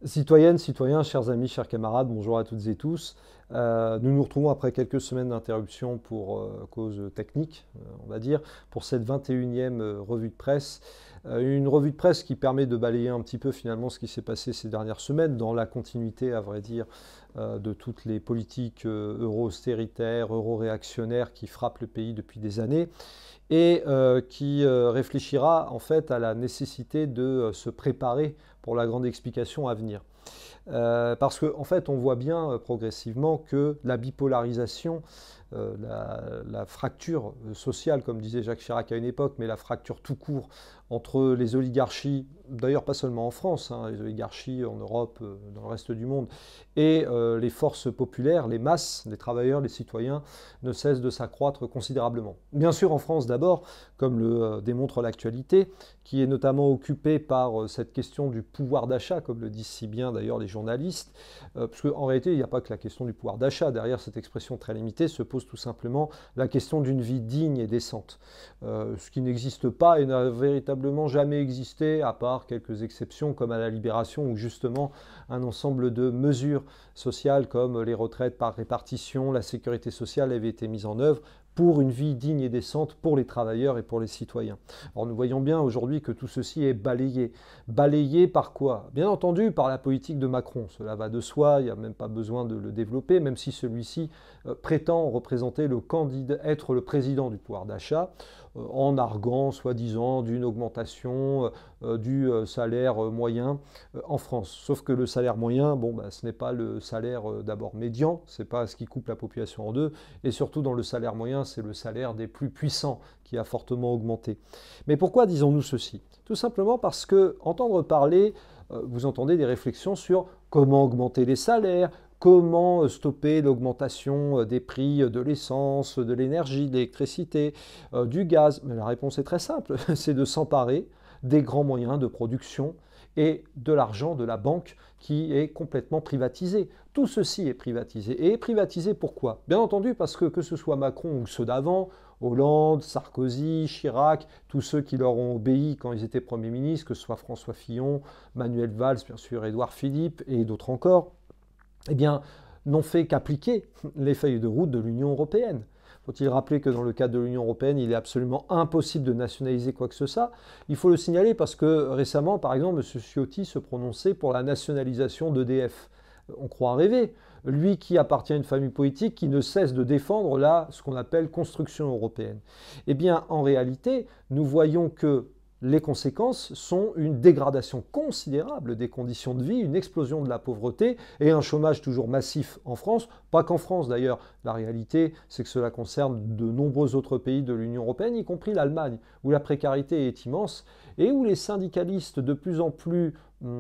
Citoyennes, citoyens, chers amis, chers camarades, bonjour à toutes et tous. Nous nous retrouvons après quelques semaines d'interruption pour cause technique, on va dire, pour cette 21e revue de presse. Une revue de presse qui permet de balayer un petit peu finalement ce qui s'est passé ces dernières semaines, dans la continuité, à vrai dire, de toutes les politiques euro-austéritaires, euro-réactionnaires qui frappent le pays depuis des années, et qui réfléchira en fait à la nécessité de se préparer pour la grande explication à venir. Parce qu'en fait, on voit bien progressivement que la bipolarisation, la fracture sociale, comme disait Jacques Chirac à une époque, mais la fracture tout court entre les oligarchies, d'ailleurs pas seulement en France, hein, les oligarchies en Europe, dans le reste du monde, et les forces populaires, les masses, les travailleurs, les citoyens, ne cessent de s'accroître considérablement. Bien sûr en France d'abord, comme le démontre l'actualité, qui est notamment occupée par cette question du pouvoir d'achat, comme le disent si bien d'ailleurs les journalistes, parce qu'en réalité il n'y a pas que la question du pouvoir d'achat, derrière cette expression très limitée se pose tout simplement la question d'une vie digne et décente, ce qui n'existe pas et n'a véritablement jamais existé, à part quelques exceptions comme à la Libération, où justement un ensemble de mesures sociales comme les retraites par répartition, la sécurité sociale avait été mise en œuvre pour une vie digne et décente pour les travailleurs et pour les citoyens. Alors nous voyons bien aujourd'hui que tout ceci est balayé. Balayé par quoi? Bien entendu par la politique de Macron. Cela va de soi, il n'y a même pas besoin de le développer, même si celui-ci prétend représenter le candidat, être le président du pouvoir d'achat, en arguant soi-disant d'une augmentation du salaire moyen en France. Sauf que le salaire moyen, bon, bah, ce n'est pas le salaire d'abord médian, c'est pas ce qui coupe la population en deux, et surtout dans le salaire moyen, c'est le salaire des plus puissants qui a fortement augmenté. Mais pourquoi disons-nous ceci? Tout simplement parce que entendre parler, vous entendez des réflexions sur comment augmenter les salaires, comment stopper l'augmentation des prix de l'essence, de l'énergie, de l'électricité, du gaz. Mais la réponse est très simple, c'est de s'emparer des grands moyens de production et de l'argent de la banque qui est complètement privatisé. Tout ceci est privatisé. Et privatisé pourquoi? Bien entendu parce que ce soit Macron ou ceux d'avant, Hollande, Sarkozy, Chirac, tous ceux qui leur ont obéi quand ils étaient Premier ministre, que ce soit François Fillon, Manuel Valls, bien sûr, Édouard Philippe et d'autres encore, eh bien, n'ont fait qu'appliquer les feuilles de route de l'Union européenne. Faut-il rappeler que dans le cadre de l'Union européenne, il est absolument impossible de nationaliser quoi que ce soit? Il faut le signaler parce que récemment, par exemple, M. Ciotti se prononçait pour la nationalisation d'EDF. On croit rêver. Lui qui appartient à une famille politique qui ne cesse de défendre là ce qu'on appelle construction européenne. Eh bien, en réalité, nous voyons que les conséquences sont une dégradation considérable des conditions de vie, une explosion de la pauvreté et un chômage toujours massif en France. Pas qu'en France d'ailleurs, la réalité c'est que cela concerne de nombreux autres pays de l'Union européenne, y compris l'Allemagne, où la précarité est immense et où les syndicalistes de plus en plus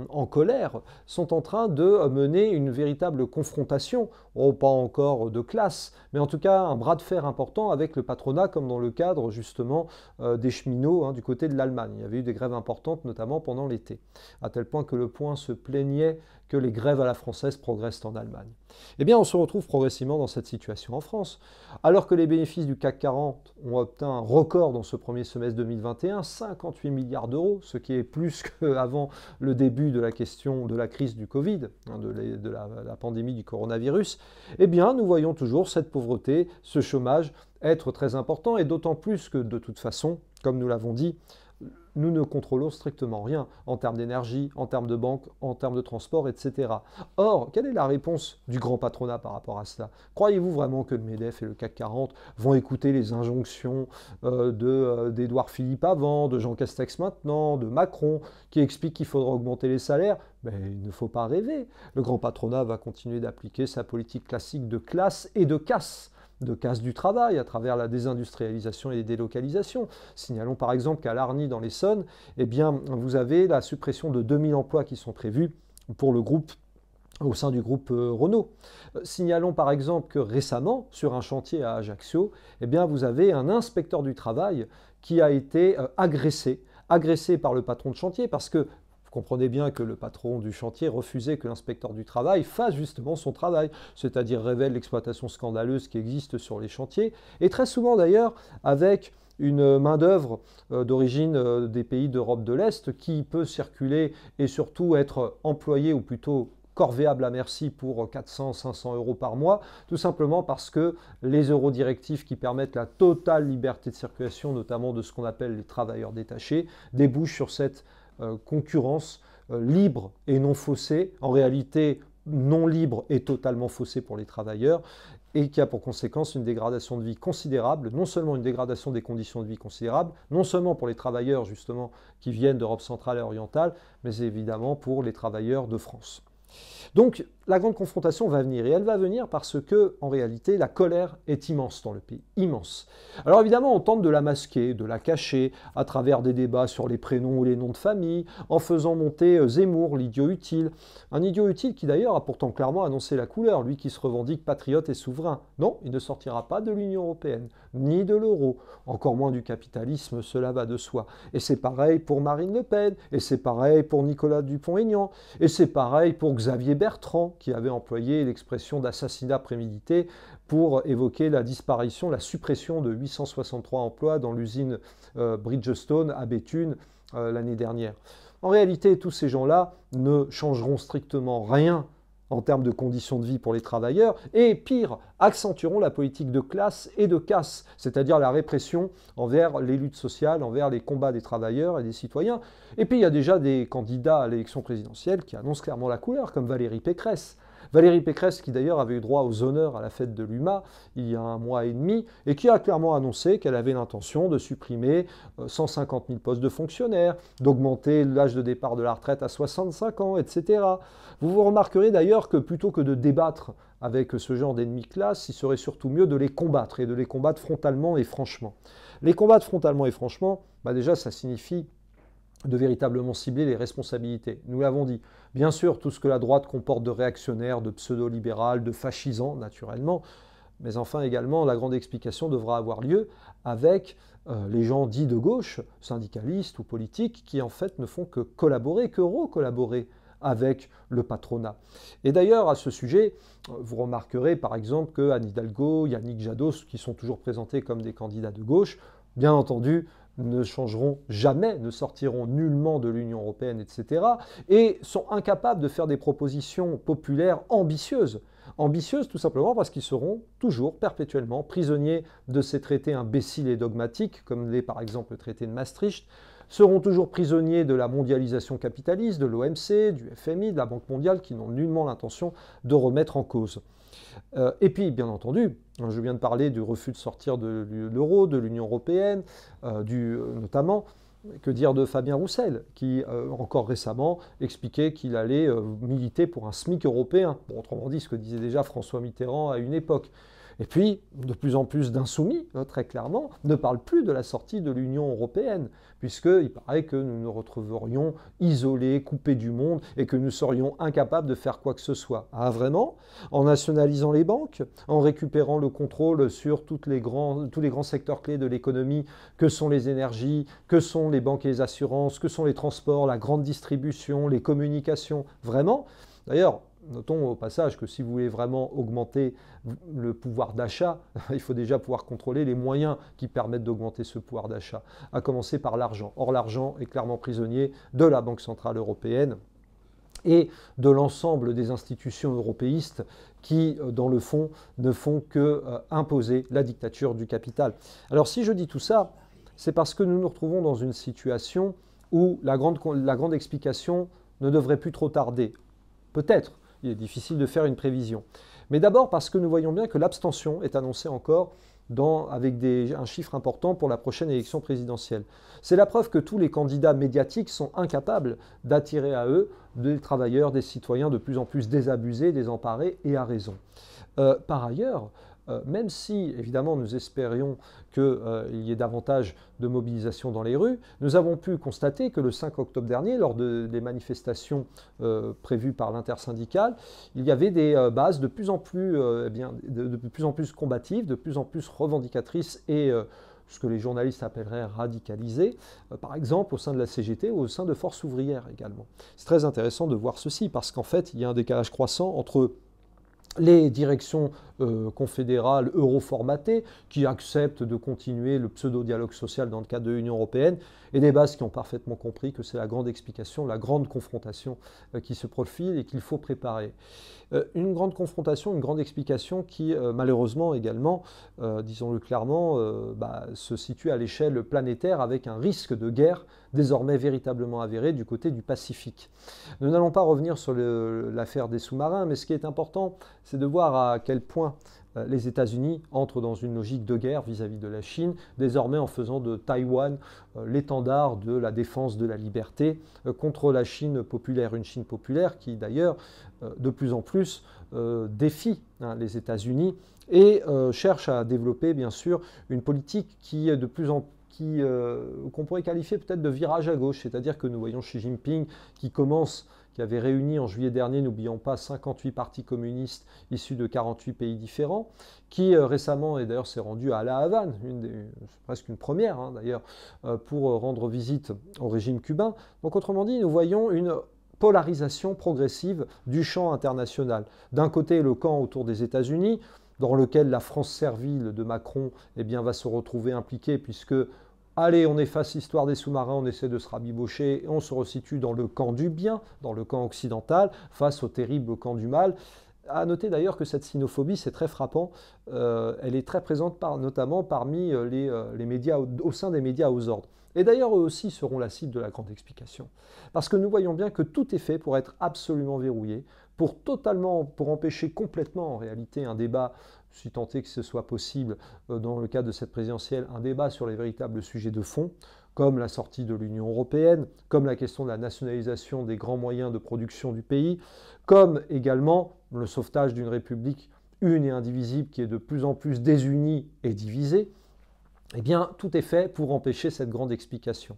en colère sont en train de mener une véritable confrontation, oh, pas encore de classe, mais en tout cas un bras de fer important avec le patronat, comme dans le cadre justement des cheminots hein, du côté de l'Allemagne. Il y avait eu des grèves importantes, notamment pendant l'été, à tel point que Le Point se plaignait que les grèves à la française progressent en Allemagne. Eh bien, on se retrouve progressivement dans cette situation en France. Alors que les bénéfices du CAC 40 ont obtenu un record dans ce premier semestre 2021, 58 milliards d'euros, ce qui est plus qu'avant le début de la question de la crise du Covid, hein, de la pandémie du coronavirus, eh bien, nous voyons toujours cette pauvreté, ce chômage être très important, et d'autant plus que de toute façon, comme nous l'avons dit, nous ne contrôlons strictement rien en termes d'énergie, en termes de banque, en termes de transport, etc. Or, quelle est la réponse du grand patronat par rapport à cela? Croyez-vous vraiment que le MEDEF et le CAC 40 vont écouter les injonctions d'Édouard Philippe avant, de Jean Castex maintenant, de Macron, qui expliquent qu'il faudra augmenter les salaires? Mais il ne faut pas rêver. Le grand patronat va continuer d'appliquer sa politique classique de classe et de casse du travail à travers la désindustrialisation et les délocalisations. Signalons par exemple qu'à Larny dans l'Essonne, eh bien, vous avez la suppression de 2000 emplois qui sont prévus pour le groupe au sein du groupe Renault. Signalons par exemple que récemment, sur un chantier à Ajaccio, eh bien, vous avez un inspecteur du travail qui a été agressé par le patron de chantier parce que vous comprenez bien que le patron du chantier refusait que l'inspecteur du travail fasse justement son travail, c'est-à-dire révèle l'exploitation scandaleuse qui existe sur les chantiers, et très souvent d'ailleurs avec une main-d'œuvre d'origine des pays d'Europe de l'Est qui peut circuler et surtout être employée, ou plutôt corvéable à merci pour 400-500 euros par mois, tout simplement parce que les eurodirectives qui permettent la totale liberté de circulation, notamment de ce qu'on appelle les travailleurs détachés, débouchent sur cette concurrence libre et non faussée, en réalité non libre et totalement faussée pour les travailleurs, et qui a pour conséquence une dégradation de vie considérable, non seulement une dégradation des conditions de vie considérable, non seulement pour les travailleurs justement qui viennent d'Europe centrale et orientale, mais évidemment pour les travailleurs de France. Donc la grande confrontation va venir, et elle va venir parce que, en réalité, la colère est immense dans le pays, immense. Alors évidemment, on tente de la masquer, de la cacher, à travers des débats sur les prénoms ou les noms de famille, en faisant monter Zemmour, l'idiot utile. Un idiot utile qui d'ailleurs a pourtant clairement annoncé la couleur, lui qui se revendique patriote et souverain. Non, il ne sortira pas de l'Union européenne, ni de l'euro, encore moins du capitalisme, cela va de soi. Et c'est pareil pour Marine Le Pen, et c'est pareil pour Nicolas Dupont-Aignan, et c'est pareil pour Xavier Bertrand, qui avait employé l'expression d'assassinat prémédité pour évoquer la disparition, la suppression de 863 emplois dans l'usine Bridgestone à Béthune l'année dernière. En réalité, tous ces gens-là ne changeront strictement rien en termes de conditions de vie pour les travailleurs, et pire, accentueront la politique de classe et de casse, c'est-à-dire la répression envers les luttes sociales, envers les combats des travailleurs et des citoyens. Et puis il y a déjà des candidats à l'élection présidentielle qui annoncent clairement la couleur, comme Valérie Pécresse. Valérie Pécresse, qui d'ailleurs avait eu droit aux honneurs à la fête de l'UMA il y a 1 mois et demi, et qui a clairement annoncé qu'elle avait l'intention de supprimer 150 000 postes de fonctionnaires, d'augmenter l'âge de départ de la retraite à 65 ans, etc. Vous remarquerez d'ailleurs que plutôt que de débattre avec ce genre d'ennemis de classe, il serait surtout mieux de les combattre, et de les combattre frontalement et franchement. Les combattre frontalement et franchement, déjà ça signifie de véritablement cibler les responsabilités. Nous l'avons dit, bien sûr, tout ce que la droite comporte de réactionnaire, de pseudo-libéral, de fascisant, naturellement, mais enfin également, la grande explication devra avoir lieu avec les gens dits de gauche, syndicalistes ou politiques, qui en fait ne font que collaborer, que recollaborer avec le patronat. Et d'ailleurs, à ce sujet, vous remarquerez par exemple que Anne Hidalgo, Yannick Jadot, qui sont toujours présentés comme des candidats de gauche, bien entendu, ne changeront jamais, ne sortiront nullement de l'Union européenne, etc. et sont incapables de faire des propositions populaires ambitieuses. Ambitieuses tout simplement parce qu'ils seront toujours, perpétuellement, prisonniers de ces traités imbéciles et dogmatiques, comme l'est par exemple le traité de Maastricht, seront toujours prisonniers de la mondialisation capitaliste, de l'OMC, du FMI, de la Banque mondiale, qui n'ont nullement l'intention de remettre en cause. Et puis, bien entendu, je viens de parler du refus de sortir de l'euro, de l'Union européenne, notamment, que dire de Fabien Roussel, qui encore récemment expliquait qu'il allait militer pour un SMIC européen. Bon, autrement dit, ce que disait déjà François Mitterrand à une époque. Et puis, de plus en plus d'insoumis, très clairement, ne parlent plus de la sortie de l'Union européenne, puisqu'il paraît que nous nous retrouverions isolés, coupés du monde, et que nous serions incapables de faire quoi que ce soit. Ah, vraiment? En nationalisant les banques, en récupérant le contrôle sur tous les grands secteurs clés de l'économie, que sont les énergies, que sont les banques et les assurances, que sont les transports, la grande distribution, les communications. Vraiment? D'ailleurs, notons au passage que si vous voulez vraiment augmenter le pouvoir d'achat, il faut déjà pouvoir contrôler les moyens qui permettent d'augmenter ce pouvoir d'achat, à commencer par l'argent. Or, l'argent est clairement prisonnier de la Banque centrale européenne et de l'ensemble des institutions européistes qui, dans le fond, ne font que imposer la dictature du capital. Alors, si je dis tout ça, c'est parce que nous nous retrouvons dans une situation où la grande explication ne devrait plus trop tarder. Peut-être. Il est difficile de faire une prévision. Mais d'abord parce que nous voyons bien que l'abstention est annoncée encore avec un chiffre important pour la prochaine élection présidentielle. C'est la preuve que tous les candidats médiatiques sont incapables d'attirer à eux des travailleurs, des citoyens de plus en plus désabusés, désemparés, et à raison. Par ailleurs, même si, évidemment, nous espérions qu'il y ait davantage de mobilisation dans les rues, nous avons pu constater que le 5 octobre dernier, lors des manifestations prévues par l'intersyndicale, il y avait des bases de plus en plus, de plus en plus combatives, de plus en plus revendicatrices et ce que les journalistes appelleraient radicalisées, par exemple au sein de la CGT ou au sein de Force ouvrière également. C'est très intéressant de voir ceci, parce qu'en fait, il y a un décalage croissant entre les directions confédérales euro-formatées qui acceptent de continuer le pseudo-dialogue social dans le cadre de l'Union européenne, et des bases qui ont parfaitement compris que c'est la grande explication, la grande confrontation qui se profile et qu'il faut préparer. Une grande confrontation, une grande explication qui malheureusement également, disons-le clairement, se situe à l'échelle planétaire avec un risque de guerre désormais véritablement avéré du côté du Pacifique. Nous n'allons pas revenir sur l'affaire des sous-marins, mais ce qui est important, c'est de voir à quel point les États-Unis entrent dans une logique de guerre vis-à-vis de la Chine, désormais en faisant de Taïwan l'étendard de la défense de la liberté contre la Chine populaire, une Chine populaire qui d'ailleurs de plus en plus défie les États-Unis et cherche à développer bien sûr une politique qui est de plus en plus qu'on pourrait qualifier peut-être de virage à gauche, c'est-à-dire que nous voyons Xi Jinping qui avait réuni en juillet dernier, n'oublions pas, 58 partis communistes issus de 48 pays différents, qui récemment, et d'ailleurs s'est rendu à La Havane, presque une première d'ailleurs, pour rendre visite au régime cubain. Donc autrement dit, nous voyons une polarisation progressive du champ international. D'un côté, le camp autour des États-Unis, dans lequel la France servile de Macron va se retrouver impliquée, puisque allez, on efface l'histoire des sous-marins, on essaie de se rabibocher, et on se resitue dans le camp du bien, dans le camp occidental, face au terrible camp du mal. À noter d'ailleurs que cette sinophobie, c'est très frappant, elle est très présente notamment parmi les médias, au sein des médias aux ordres. Et d'ailleurs, eux aussi seront la cible de la grande explication. Parce que nous voyons bien que tout est fait pour être absolument verrouillé, pour empêcher complètement en réalité un débat, si tant est que ce soit possible dans le cadre de cette présidentielle, un débat sur les véritables sujets de fond, comme la sortie de l'Union européenne, comme la question de la nationalisation des grands moyens de production du pays, comme également le sauvetage d'une république une et indivisible qui est de plus en plus désunie et divisée. Eh bien, tout est fait pour empêcher cette grande explication.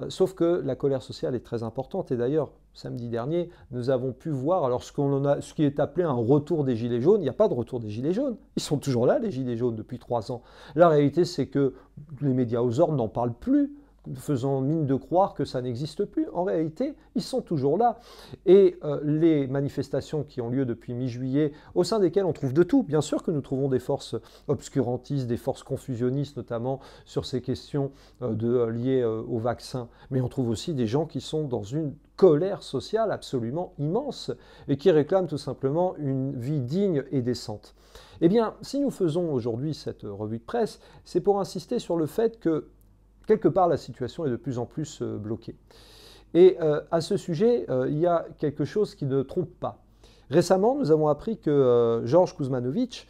Sauf que la colère sociale est très importante. Et d'ailleurs, samedi dernier, nous avons pu voir alors ce qui est appelé un retour des Gilets jaunes. Il n'y a pas de retour des Gilets jaunes. Ils sont toujours là, les Gilets jaunes, depuis 3 ans. La réalité, c'est que les médias aux ordres n'en parlent plus, faisant mine de croire que ça n'existe plus. En réalité, ils sont toujours là. Et les manifestations qui ont lieu depuis mi-juillet, au sein desquelles on trouve de tout, bien sûr que nous trouvons des forces obscurantistes, des forces confusionnistes, notamment sur ces questions liées au vaccin, mais on trouve aussi des gens qui sont dans une colère sociale absolument immense et qui réclament tout simplement une vie digne et décente. Eh bien, si nous faisons aujourd'hui cette revue de presse, c'est pour insister sur le fait que quelque part, la situation est de plus en plus bloquée. Et à ce sujet, il y a quelque chose qui ne trompe pas. Récemment, nous avons appris que Georges Kuzmanovic,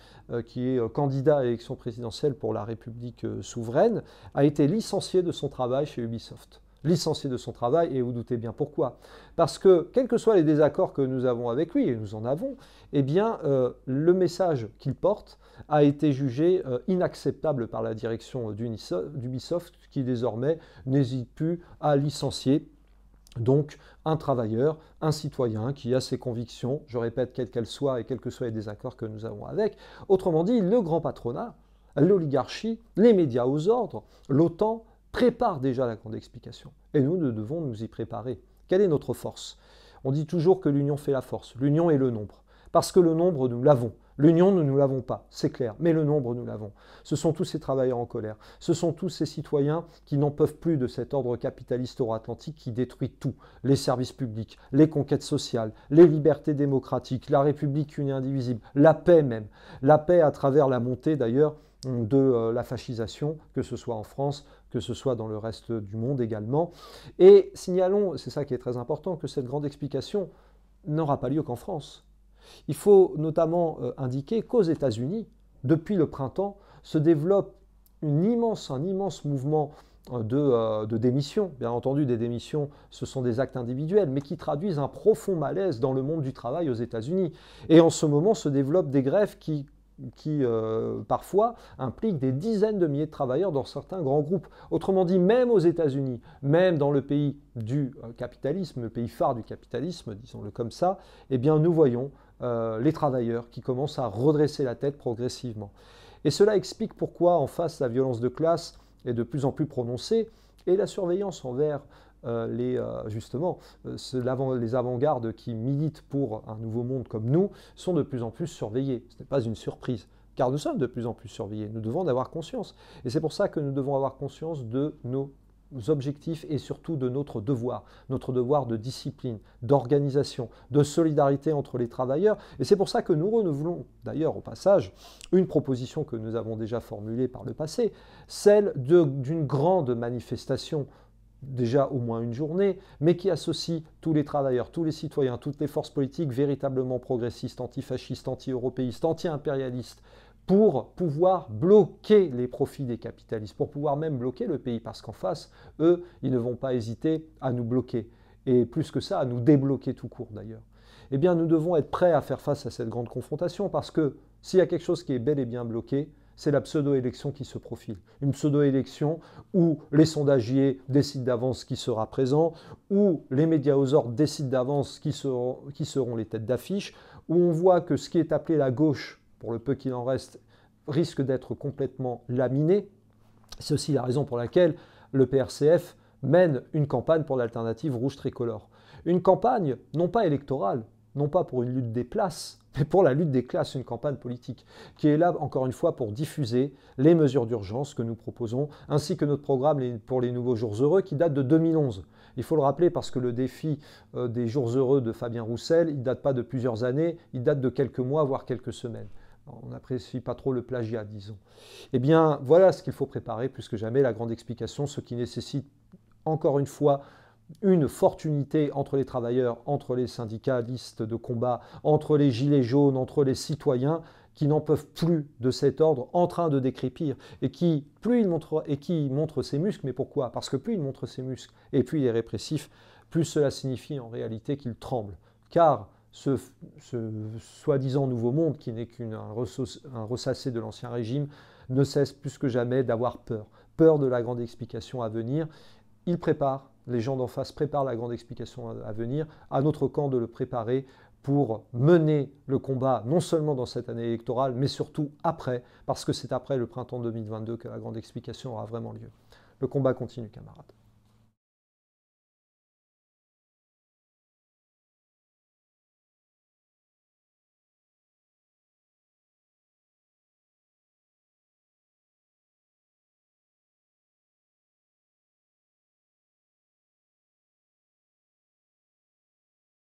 qui est candidat à l'élection présidentielle pour la République souveraine, a été licencié de son travail chez Ubisoft. Licencié de son travail, et vous doutez bien pourquoi. Parce que, quels que soient les désaccords que nous avons avec lui, et nous en avons, eh bien, le message qu'il porte a été jugé inacceptable par la direction d'Ubisoft, qui désormais n'hésite plus à licencier donc un travailleur, un citoyen qui a ses convictions, je répète, quelles qu'elles soient et quels que soient les désaccords que nous avons avec. Autrement dit, le grand patronat, l'oligarchie, les médias aux ordres, l'OTAN, prépare déjà la grande explication. Et nous devons nous y préparer. Quelle est notre force? On dit toujours que l'union fait la force. L'union est le nombre. Parce que le nombre, nous l'avons. L'union, nous ne nous l'avons pas, c'est clair. Mais le nombre, nous l'avons. Ce sont tous ces travailleurs en colère. Ce sont tous ces citoyens qui n'en peuvent plus de cet ordre capitaliste euro-atlantique qui détruit tout. Les services publics, les conquêtes sociales, les libertés démocratiques, la République unie et indivisible, la paix même. La paix à travers la montée d'ailleurs de la fascisation, que ce soit en France, que ce soit dans le reste du monde également. Et signalons, c'est ça qui est très important, que cette grande explication n'aura pas lieu qu'en France. Il faut notamment indiquer qu'aux États-Unis, depuis le printemps, se développe un immense mouvement de démissions. Bien entendu, des démissions, ce sont des actes individuels, mais qui traduisent un profond malaise dans le monde du travail aux États-Unis. Et en ce moment se développent des grèves qui parfois impliquent des dizaines de milliers de travailleurs dans certains grands groupes. Autrement dit, même aux États-Unis, même dans le pays du capitalisme, le pays phare du capitalisme, disons-le comme ça, eh bien nous voyons les travailleurs qui commencent à redresser la tête progressivement. Et cela explique pourquoi en face la violence de classe est de plus en plus prononcée et la surveillance envers justement, les avant-gardes qui militent pour un nouveau monde comme nous sont de plus en plus surveillés. Ce n'est pas une surprise, car nous sommes de plus en plus surveillés. Nous devons en avoir conscience. Et c'est pour ça que nous devons avoir conscience de nos objectifs et surtout de notre devoir de discipline, d'organisation, de solidarité entre les travailleurs. Et c'est pour ça que nous renouvelons, d'ailleurs au passage, une proposition que nous avons déjà formulée par le passé, celle d'une grande manifestation, déjà au moins une journée, mais qui associe tous les travailleurs, tous les citoyens, toutes les forces politiques véritablement progressistes, antifascistes, anti-européistes, anti-impérialistes, pour pouvoir bloquer les profits des capitalistes, pour pouvoir même bloquer le pays, parce qu'en face, eux, ils ne vont pas hésiter à nous bloquer, et plus que ça, à nous débloquer tout court d'ailleurs. Eh bien, nous devons être prêts à faire face à cette grande confrontation, parce que s'il y a quelque chose qui est bel et bien bloqué, c'est la pseudo-élection qui se profile. Une pseudo-élection où les sondagiers décident d'avance qui sera présent, où les médias aux ordres décident d'avance qui seront les têtes d'affiche, où on voit que ce qui est appelé la gauche, pour le peu qu'il en reste, risque d'être complètement laminé. C'est aussi la raison pour laquelle le PRCF mène une campagne pour l'alternative rouge tricolore. Une campagne non pas électorale, non pas pour une lutte des places, mais pour la lutte des classes, une campagne politique, qui est là, encore une fois, pour diffuser les mesures d'urgence que nous proposons, ainsi que notre programme pour les nouveaux jours heureux, qui date de 2011. Il faut le rappeler parce que le défi des jours heureux de Fabien Roussel, il ne date pas de plusieurs années, il date de quelques mois, voire quelques semaines. On n'apprécie pas trop le plagiat, disons. Eh bien, voilà ce qu'il faut préparer, plus que jamais, la grande explication, ce qui nécessite, encore une fois, une forte unité entre les travailleurs, entre les syndicalistes de combat, entre les gilets jaunes, entre les citoyens, qui n'en peuvent plus de cet ordre en train de décrépir, et qui montre ses muscles. Mais pourquoi? Parce que plus il montre ses muscles, et plus il est répressif, plus cela signifie en réalité qu'il tremble. Car ce soi-disant nouveau monde, qui n'est qu'un ressassé de l'ancien régime, ne cesse plus que jamais d'avoir peur. Peur de la grande explication à venir. Il prépare, les gens d'en face préparent la grande explication à venir, à notre camp de le préparer pour mener le combat, non seulement dans cette année électorale, mais surtout après, parce que c'est après le printemps 2022 que la grande explication aura vraiment lieu. Le combat continue, camarades.